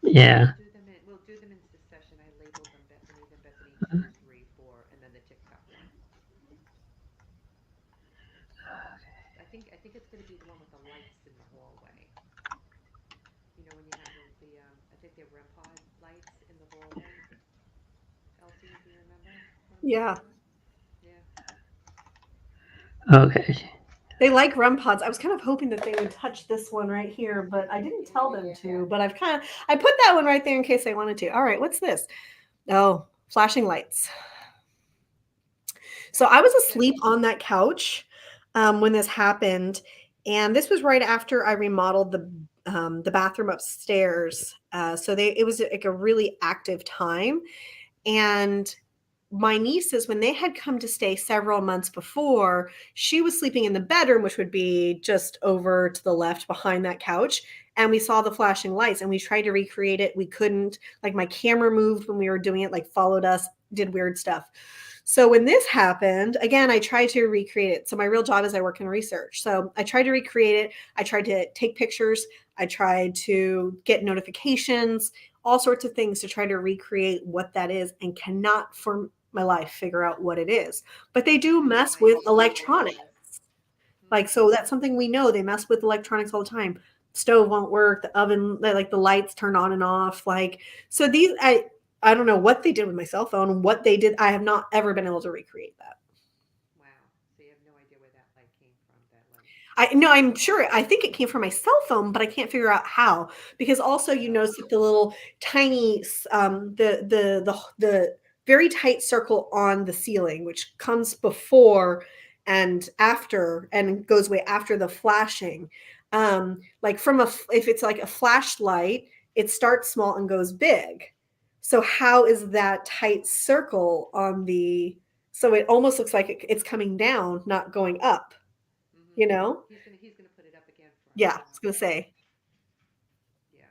So yeah. we'll do them in succession. I labeled them Bethany, then Bethany 2, 3, 4, and then the TikTok one. I think it's going to be the one with the lights in the hallway. You know when you have the I think they're REM pod lights in the hallway. Elsie, do you remember what I'm talking Yeah. about? Yeah. Okay. They like REM pods. I was kind of hoping that they would touch this one right here, but I didn't Yeah. tell them to. But I put that one right there in case they wanted to. All right, what's this? Oh, flashing lights. So I was That's asleep on that couch when this happened, and this was right after I remodeled the bathroom upstairs. So it was like a really active time, and my nieces, when they had come to stay several months before, she was sleeping in the bedroom, which would be just over to the left behind that couch. And we saw the flashing lights and we tried to recreate it. We couldn't. Like my camera moved when we were doing it, like followed us, did weird stuff. So when this happened, again, I tried to recreate it. So my real job is I work in research. So I tried to recreate it. I tried to take pictures. I tried to get notifications, all sorts of things to try to recreate what that is, and cannot for my life figure out what it is. But they I do have no mess with idea what it electronics. is. Like, Hmm. so that's something we know. They mess with electronics all the time. Stove won't work, the oven, like the lights turn on and off. Like, so I don't know what they did with my cell phone, what they did. I have not ever been able to recreate that. Wow. So you have no idea where that light came from, that light. I no, I'm sure. I think it came from my cell phone, but I can't figure out how. Because also, you Oh. notice that the little tiny, the very tight circle on the ceiling, which comes before and after, and goes way after the flashing. Like if it's like a flashlight, it starts small and goes big. So how is that tight circle on the? So it almost looks like it's coming down, not going up. Hmm. You know? He's gonna put it up again for us Yeah, I now. was gonna say. Yeah.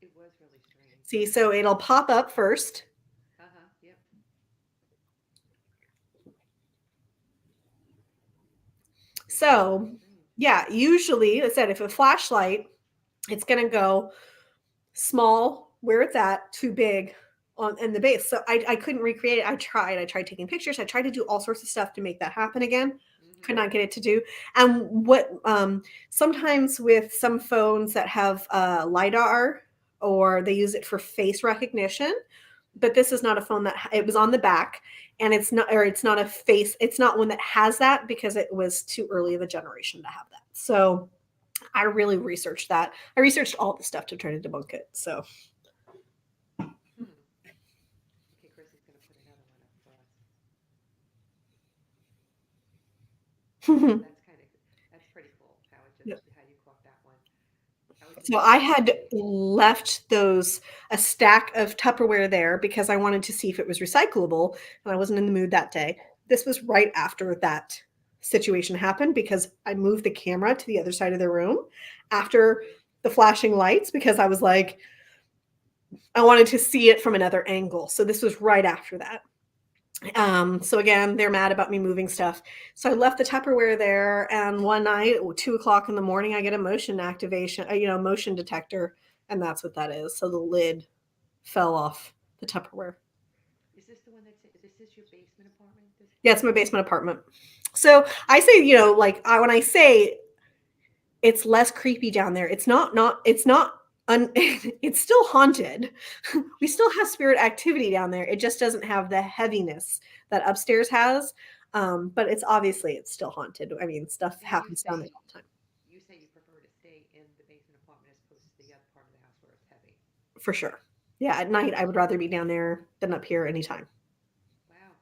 It was really strange. See, so it'll pop up first. Uh huh. Yep. It was really So, strange. yeah, usually, I said if a flashlight, it's gonna go small where it's at, too big on in the base. So I couldn't recreate it. I tried. I tried taking pictures. I tried to do all sorts of stuff to make that happen again. Could Hmm. not get it to do. And what sometimes with some phones that have lidar or they use it for face recognition, but this is not a phone that it was on the back, and it's not a face, it's not one that has that because it was too early of a generation to have that. So I really researched that. I researched all the stuff to try to debunk it. So Hmm. Okay, Chris is gonna put another one up for us. That's kind of that's pretty cool. How you caught that one. How it just so I popped up had on you. left those a stack of Tupperware there because I wanted to see if it was recyclable, and I wasn't in the mood that day. This was right after that situation happened because I moved the camera to the other side of the room after Hmm. the flashing lights because I was like, I wanted to see it from another angle. So this was right after that. So again, they're mad about me moving stuff. So I left the Tupperware there, and one night, at 2 o'clock in the morning, I get a motion activation, motion detector, and that's what that is. So the lid fell off the Tupperware. Is this the one this is your basement apartment? This Yeah, one? it's my basement apartment. So I say, when I say it's less creepy down there, it's not it's still haunted. We still Sure. have spirit activity down there. It just doesn't have the heaviness that upstairs has. But it's still haunted. I mean, stuff And happens down there all the time. you say you prefer to stay in the basement apartment as opposed to the other part of the house where it's heavy. For sure. Yeah, at night I would rather be down there than up here anytime. Wow.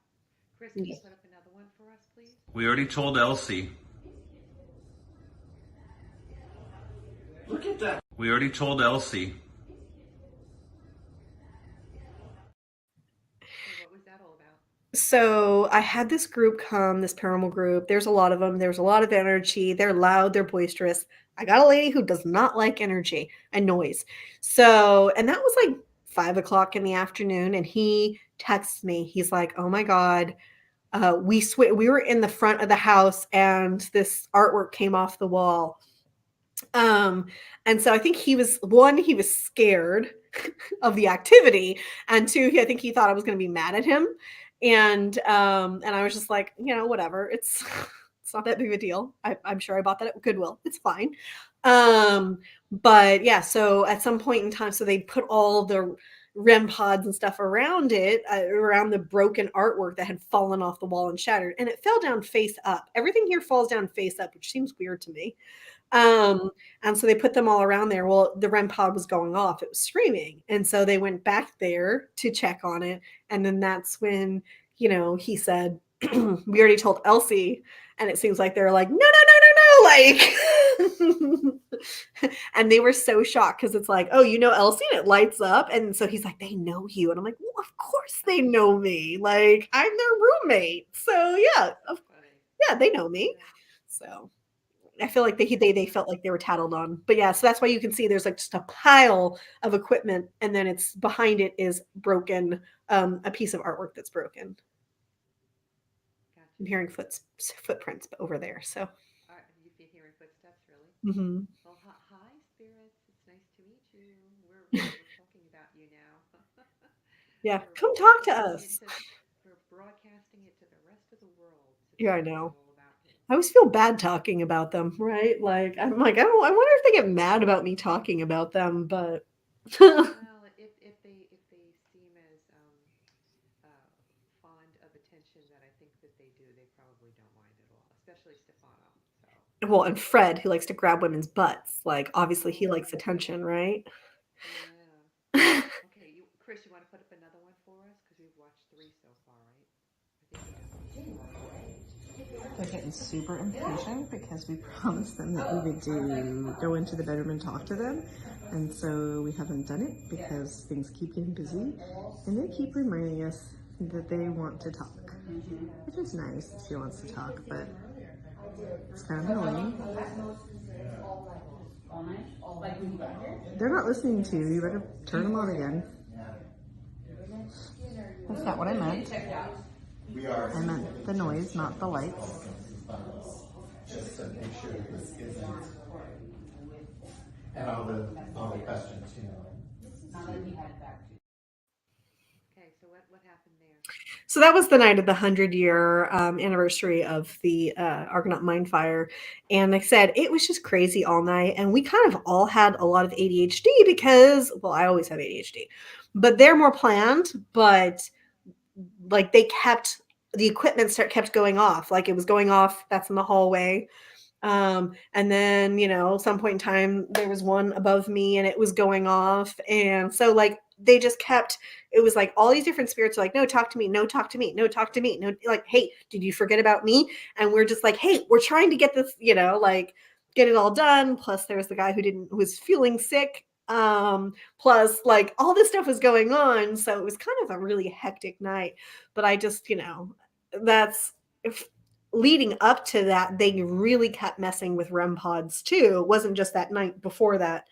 Chris, can you Yeah. put up another one for us, please? We already told Elsie. We already told Elsie. So what was that all about? So I had this group come, this paranormal group. There's a lot of them. There's a lot of energy. They're loud. They're boisterous. I got a lady who does not like energy and noise. So, and that was like 5 o'clock in the afternoon. And he texts me. He's like, "Oh my God, we were in the front of the house and this artwork came off the wall." Um, and so I think he was scared of the activity, and two, I think he thought I was going to be mad at him, and I was just like, whatever. It's it's not that big of a deal. I'm sure I bought that at Goodwill. It's fine. But yeah, so at some point in time, so they put all the REM pods and stuff around it, around the broken artwork that had fallen off the wall and shattered, and it fell down face up. Everything here falls down face up, which seems weird to me. Um, and so they put them all around there. Well, the REM pod was going off, it was screaming. And so they went back there to check on it. And then that's when, he said, "We already told Elsie." And it seems like they're like, "No, no, no, no, no." Like, and they were so shocked because it's like, "Oh, Elsie?" And it lights up. And so he's like, "They know you." And I'm like, "Well, of course they know me. Like, I'm their roommate. So yeah, Funny. yeah, they know me." Yeah. So I feel like they felt like they were tattled on. But yeah, so that's why you can see there's like just a pile of equipment, and then it's behind it is broken, a piece of artwork that's broken. Gotcha. I'm hearing footprints over there. So You've been hearing footsteps, really? mhm. Well, hi, spirits. It's nice to meet you. We're talking about you now. Yeah, we're come talk to broadcasting it us. to we're broadcasting it to the rest of the world so Yeah, they I can know know. all about you. I always feel bad talking about them, right? Like I'm like, I wonder if they get mad about me talking about them, but Well, if they seem as uh, fond of attention that I think that they do, they probably don't mind at all, especially Stefano. So, well, and Fred, who likes to grab women's butts, like obviously he oh likes attention, right? yeah. Okay, Chris, you want to put up another one for us? Because we've watched three so far, right? I think we have one more. They're getting super impatient because we promised them that we would go into the bedroom and talk to them. And so we haven't done it because things keep getting busy. And they keep reminding us that they want to talk, which is nice that she wants to talk, but it's kind of annoying. They're not listening to you. You better turn them on again. That's not what I meant. I meant the noise, not the lights. Just to make sure this isn't, and all the questions, Okay, so what happened there? So that was the night of the 100-year anniversary of the Argonaut mine fire. And like I said, it was just crazy all night. And we kind of all had a lot of ADHD because, well, I always have ADHD, but they're more planned. But like the equipment kept going off. Like it was going off. That's in the hallway. And then, some point in time, there was one above me and it was going off. And so, like, they just kept, it was like all these different spirits are like, "No, talk to me, no, talk to me, no, talk to me, no," like, "Hey, did you forget about me?" And we're just like, "Hey, we're trying to get this, like, get it all done." Plus, there was the guy who was feeling sick. Plus, like, all this stuff was going on. So it was kind of a really hectic night. But I just, that's, if leading up to that, they really kept messing with REM pods too. It wasn't just that night before that.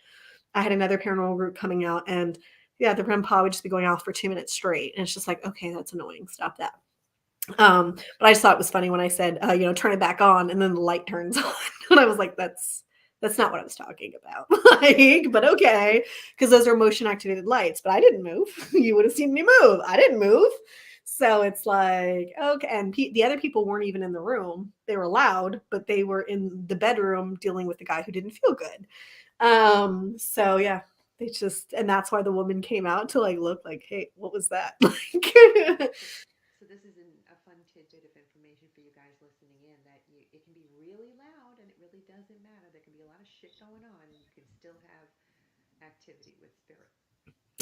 I had another paranormal group coming out, and yeah, the REM pod would just be going off for 2 minutes straight. And it's just like, okay, that's annoying. Stop that. But I just thought it was funny when I said, turn it back on, and then the light turns on. And I was like, that's not what I was talking about. Like, but okay, because those are motion activated lights, but I didn't move. You would have seen me move. I didn't move. So it's like, okay. And the other people weren't even in the room. They were loud, but they were in the bedroom dealing with the guy who didn't feel good. So yeah, and that's why the woman came out to like look like, "Hey, what was that?" Like, So this is a fun tidbit of information for you guys listening in that it can be really loud and it really doesn't matter. There can be a lot of shit going on and you can still have activity with spirit.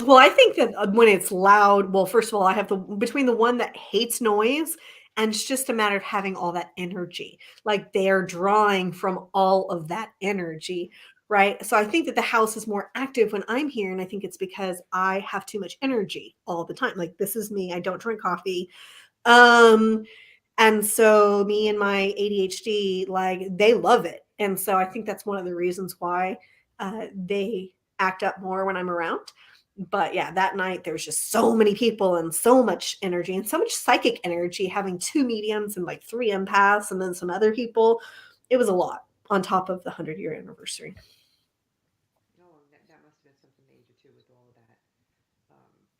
well, I think that when it's loud, well, first of all, I have between the one that hates noise, and it's just a matter of having all that energy. Like they're drawing from all of that energy, right? So I think that the house is more active when I'm here. And I think it's because I have too much energy all the time. Like, this is me. I don't drink coffee. Um, and so me and my ADHD, like, they love it. And so I think that's one of the reasons why they act up more when I'm around. But yeah, that night there's just so many people and so much energy and so much psychic energy, having two mediums and like three empaths and then some other people. It was a lot on top of the 100-year anniversary. Oh, that must have been something major too with all of that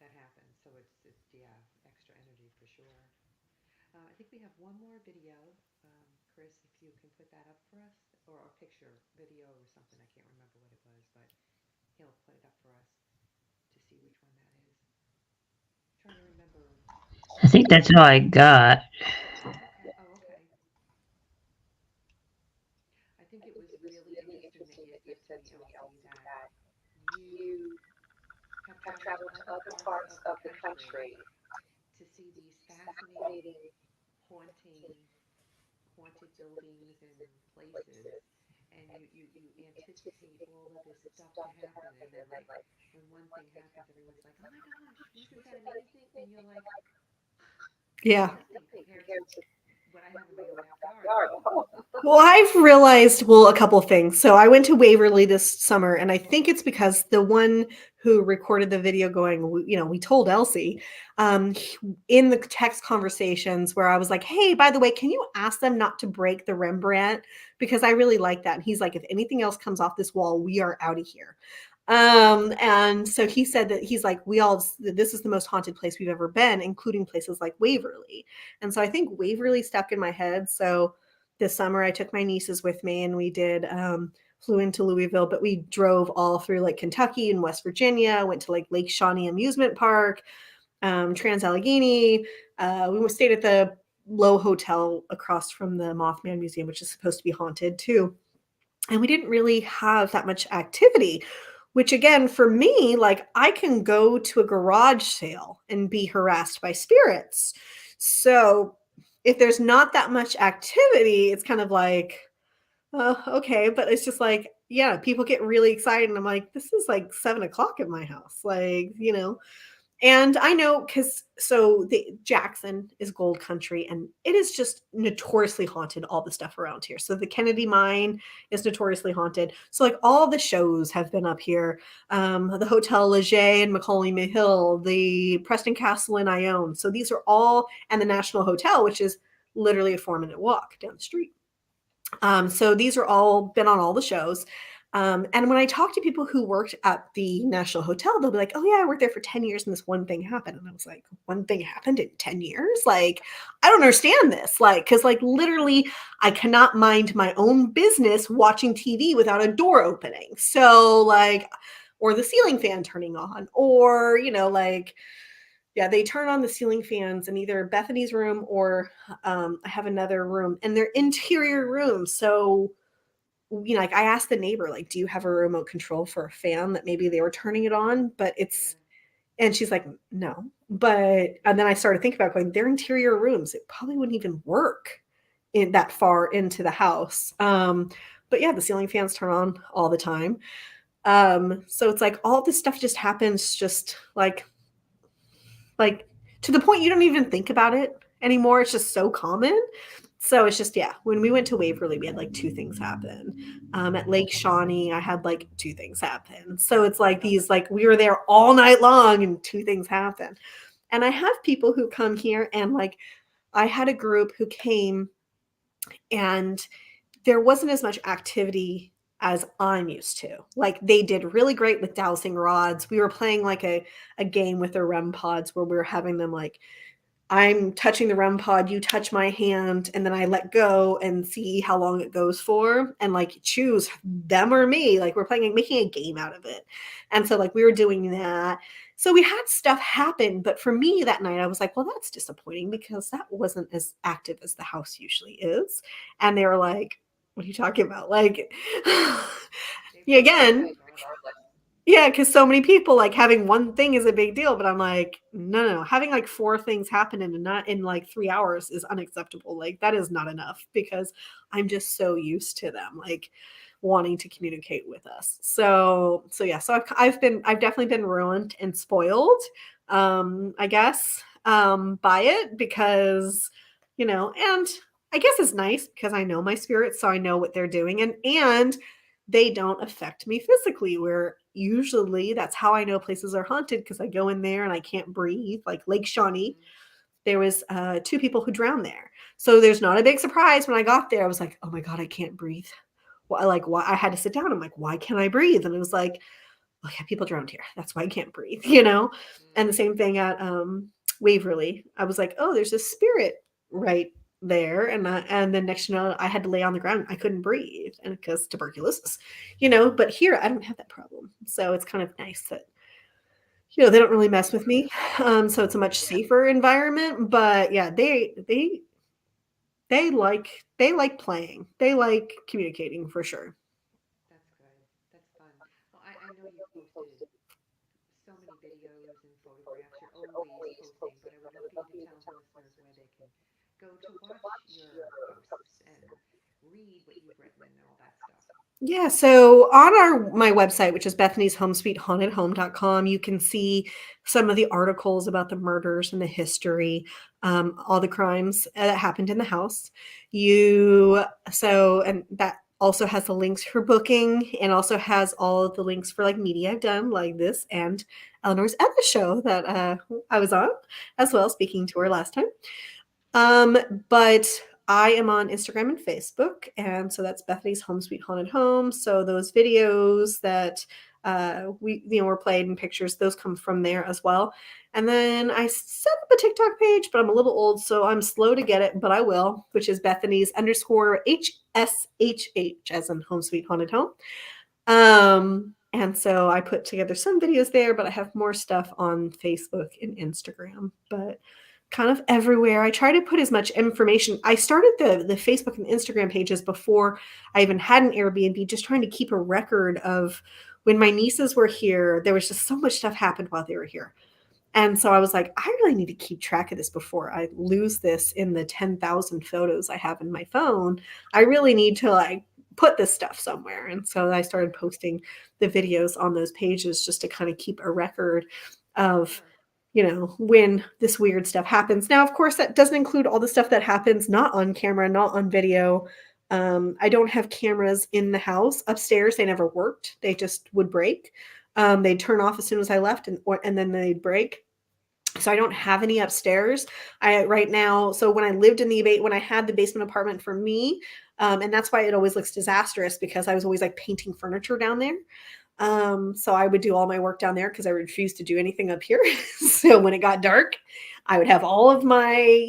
that happened. So it's yeah, extra energy for sure. I think we have one more video, Chris, if you can put that up for us, or a picture, video, or something. I can't remember what it was, but he'll put it up for us to see which one that is. Trying to remember. I think that's all I got. Okay. Oh, okay. I think it was really interesting that you had said to me, Elsie, that you have traveled to other parts of the country to see these fascinating, haunting, haunted buildings and places, and you anticipate all of this stuff to happen, and then like when one thing happens, everyone's like, "Oh my gosh, wasn't that amazing?" And you're like, "That's Yeah. nothing compared to what I have in my own backyard." Well, I've realized, well, a couple of things. So I went to Waverly this summer, and I think it's because the one who recorded the video going, we told Elsie in the text conversations where I was like, hey, by the way, can you ask them not to break the Rembrandt? Because I really like that. And he's like, if anything else comes off this wall, we are out of here. And so he said that he's like, this is the most haunted place we've ever been, including places like Waverly. And so I think Waverly stuck in my head. So this summer I took my nieces with me, and we did flew into Louisville, but we drove all through like Kentucky and West Virginia, went to like Lake Shawnee Amusement Park, Trans Allegheny. We stayed at the Low Hotel across from the Mothman Museum, which is supposed to be haunted too. And we didn't really have that much activity, which again, for me, like, I can go to a garage sale and be harassed by spirits. So if there's not that much activity, it's kind of like, okay, but it's just like, yeah, people get really excited. And I'm like, this is like 7 o'clock at my house. Like, and I know because so the Jackson is gold country, and it is just notoriously haunted, all the stuff around here. So the Kennedy mine is notoriously haunted. So like all the shows have been up here. The Hotel Leger in Macaulay Hill, the Preston Castle in Ione. So these are all, and the National Hotel, which is literally a 4-minute walk down the street. So these are all been on all the shows. And when I talk to people who worked at the National Hotel, they'll be like, oh, yeah, I worked there for 10 years and this one thing happened. And I was like, one thing happened in 10 years? Like, I don't understand this. Like, because like literally, I cannot mind my own business watching TV without a door opening. So like, or the ceiling fan turning on, or, like, yeah, they turn on the ceiling fans in either Bethany's room or I have another room, and they're interior rooms. So, like, I asked the neighbor, like, do you have a remote control for a fan that maybe they were turning it on? But Yeah. and she's like, no. And then I started thinking about going, they're interior rooms. It probably wouldn't even work in that far into the house. But yeah, the ceiling fans turn on all the time. So it's like all this stuff just happens just like to the point you don't even think about it anymore. It's just so common. So it's just, yeah, when we went to Waverly, we had like two things happen. At Lake Shawnee, I had like two things happen. So it's like these, like, we were there all night long and two things happen. And I have people who come here, and like, I had a group who came, and there wasn't as much activity as I'm used to. Like, they did really great with dowsing rods. We were playing like a game with their REM pods where we were having them like, I'm touching the REM pod, you touch my hand, and then I let go and see how long it goes for, and like choose them or me. Like, we're playing, making a game out of it. And so like we were doing that. So we had stuff happen, but for me that night I was like, well, that's disappointing because that wasn't as active as the house usually is. And they were like, what are you talking about? Like, yeah, again, yeah, because so many people, like, having one thing is a big deal, but I'm like, no, no, having like four things happen in not in like 3 hours is unacceptable. Like, that is not enough because I'm just so used to them. Like, wanting to communicate with us. So yeah, so I've definitely been ruined and spoiled, I guess, by it because, and I guess it's nice because I know my spirits, so I know what they're doing, and they don't affect me physically. Where usually that's how I know places are haunted because I go in there and I can't breathe, like Lake Shawnee. Mm-hmm. There was two people who drowned there. So there's not a big surprise when I got there. I was like, oh my God, I can't breathe. Well, like, why? I had to sit down. I'm like, why can't I breathe? And it was like, oh yeah, people drowned here. That's why I can't breathe, And the same thing at Waverly. I was like, oh, there's a spirit right there. And then next, I had to lay on the ground. I couldn't breathe, and because tuberculosis, But here, I don't have that problem. So it's kind of nice that they don't really mess with me. So it's a much safer environment. But yeah, they like playing. They like communicating for sure. That's good. That's fun. Well, I know you've posted so many videos and photographs. You're always posting, but I would love for you to tell the listeners where they can go to watch your posts and read what you've written and all that stuff. Yeah, so on my website, which is Bethany's Home Sweet Haunted Home.com, you can see some of the articles about the murders and the history, all the crimes that happened in the house. And that also has the links for booking and also has all of the links for like media I've done, like this and Eleanor's other show that I was on as well, speaking to her last time. But I am on Instagram and Facebook, and so that's Bethany's Home Sweet Haunted Home. So those videos that were played in pictures, those come from there as well. And then I set up a TikTok page, but I'm a little old, so I'm slow to get it, but I will, which is Bethany's _HSHH as in Home Sweet Haunted Home. And so I put together some videos there, but I have more stuff on Facebook and Instagram, but kind of everywhere. I try to put as much information. I started the Facebook and Instagram pages before I even had an Airbnb, just trying to keep a record of when my nieces were here. There was just so much stuff happened while they were here. And so I was like, I really need to keep track of this before I lose this in the 10,000 photos I have in my phone. I really need to like put this stuff somewhere. And so I started posting the videos on those pages just to kind of keep a record of, when this weird stuff happens. Now, of course, that doesn't include all the stuff that happens not on camera, not on video. I don't have cameras in the house. Upstairs, they never worked. They just would break. They'd turn off as soon as I left, and then they'd break. So I don't have any upstairs. Right now. So when I lived when I had the basement apartment for me, and that's why it always looks disastrous because I was always like painting furniture down there. So I would do all my work down there because I refused to do anything up here. So when it got dark, I would have all of my,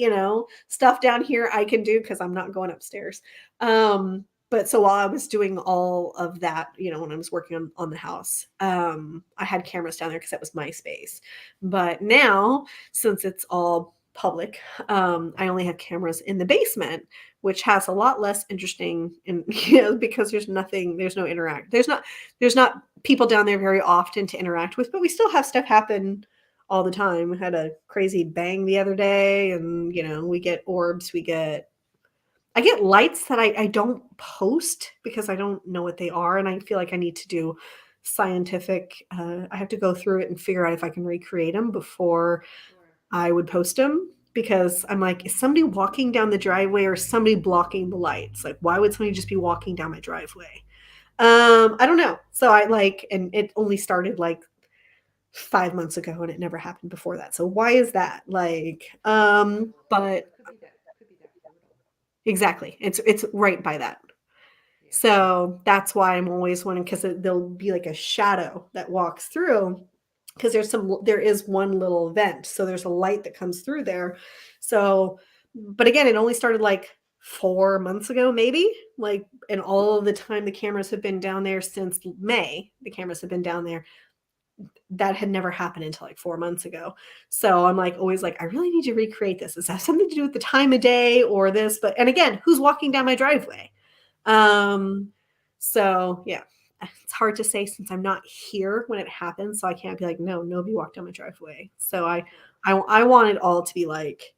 stuff down here I can do because I'm not going upstairs. But so while I was doing all of that, when I was working on the house, I had cameras down there because that was my space. But now, since it's all public, I only have cameras in the basement, which has a lot less interesting and because there's not people down there very often to interact with, but we still have stuff happen all the time. We had a crazy bang the other day, and we get orbs, I get lights that I don't post because I don't know what they are, and I feel like I need to do scientific. I have to go through it and figure out if I can recreate them before Sure. I would post them because I'm like, is somebody walking down the driveway or somebody blocking the lights? Like, why would somebody just be walking down my driveway? I don't know. So and it only started like 5 months ago and it never happened before that. So why is that? But Could be that fertile. exactly. It's right by that. Yeah. So that's why I'm always wanting, because there'll be like a shadow that walks through because there is one little vent. So there's a light that comes through there. So, but again, it only started like 4 months ago, maybe and all of the time the cameras have been down there since May, the cameras have been down there. That had never happened until like 4 months ago. So I'm like, always like, I really need to recreate this. Does that have something to do with the time of day or this? But, and again, who's walking down my driveway? So yeah, it's hard to say since I'm not here when it happens. So I can't be like, no, nobody walked down my driveway. So Sure. I want it all to be like,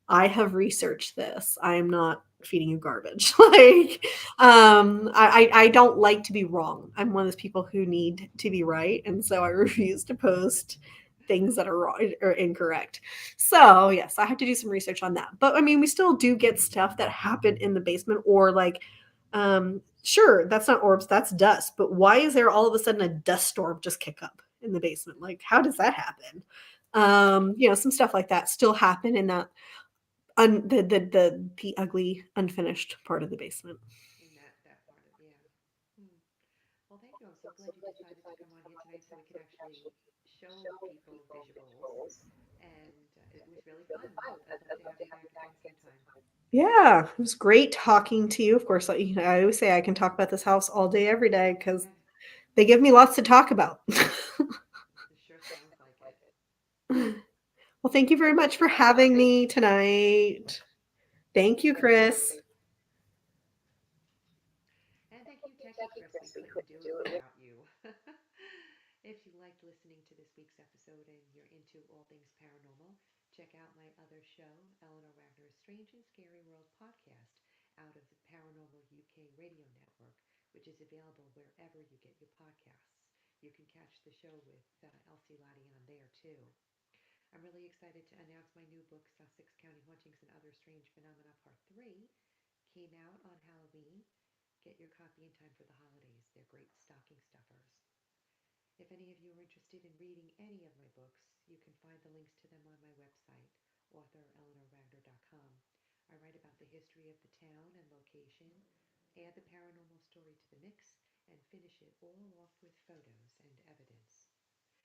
I have researched this. I am not feeding you garbage. Like, I don't like to be wrong. I'm one of those people who need to be right, and so I refuse to post things that are wrong or incorrect. So yes, I have to do some research on that. But I mean, we still do get stuff that happened in the basement, or like, sure, that's not orbs, that's dust. But why is there all of a sudden a dust storm just kick up in the basement? Like, how does that happen? Some stuff like that still happen in that the ugly unfinished part of the basement. In that part of, yeah. Hmm. Well, thank you. I'm so glad you decided to come on here tonight so we could actually show people visuals, and it was really fun. I'd love to have you back again sometime. Yeah, it was great talking to you. Of course, like, I always say I can talk about this house all day, every day, because Yeah, they give me lots to talk about. it sure sounds like it. Well, thank you very much for having me tonight. Thank you, Chris. And thank you, Techie Chris. We couldn't do it without you. If you liked listening to this week's episode and you're into all things paranormal, check out my other show, Eleanor Wagner's Strange and Scary World podcast, out of the Paranormal UK radio network, which is available wherever you get your podcasts. You can catch the show with Elsie Lottie on there too. I'm really excited to announce my new book, Sussex County Hauntings and Other Strange Phenomena Part 3, came out on Halloween. Get your copy in time for the holidays. They're great stocking stuffers. If any of you are interested in reading any of my books, you can find the links to them on my website, authoreleanorwagner.com. I write about the history of the town and location, add the paranormal story to the mix, and finish it all off with photos and evidence.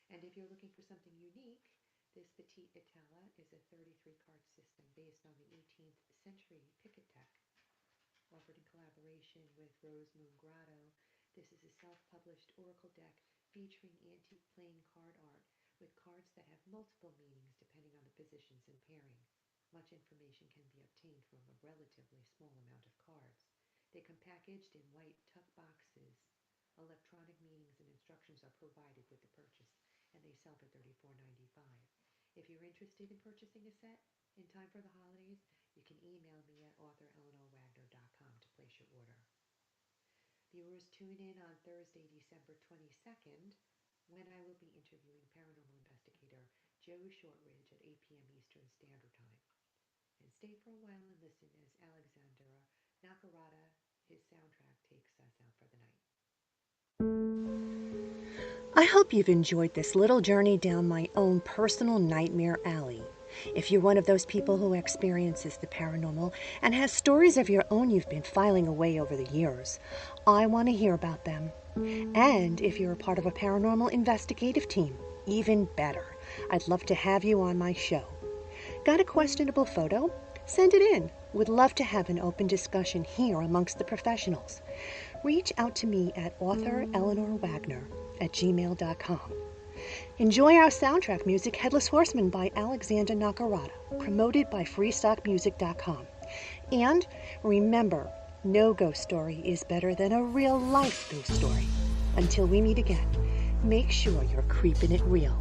And if you're looking for something unique, this Petite Itala is a 33-card system based on the 18th century picket deck. Offered in collaboration with Rose Moon Grotto, this is a self-published oracle deck featuring antique playing card art with cards that have multiple meanings depending on the positions and pairing. Much information can be obtained from a relatively small amount of cards. They come packaged in white tuck boxes. Electronic meanings and instructions are provided with the purchase, and they sell for $34.95. If you're interested in purchasing a set in time for the holidays, you can email me at authoreleanorwagner.com to place your order. Viewers, tune in on Thursday, December 22nd, when I will be interviewing paranormal investigator Joe Shortridge at 8 p.m. Eastern Standard Time. And stay for a while and listen as Alexander Nakarada, his soundtrack, takes us out for the night. I hope you've enjoyed this little journey down my own personal nightmare alley. If you're one of those people who experiences the paranormal and has stories of your own you've been filing away over the years, I want to hear about them. And if you're a part of a paranormal investigative team, even better. I'd love to have you on my show. Got a questionable photo? Send it in. Would love to have an open discussion here amongst the professionals. Reach out to me at authoreleanorwagner@gmail.com. Enjoy our soundtrack music, Headless Horseman by Alexander Nakarada, promoted by freestockmusic.com. And remember, no ghost story is better than a real-life ghost story. Until we meet again, make sure you're creeping it real.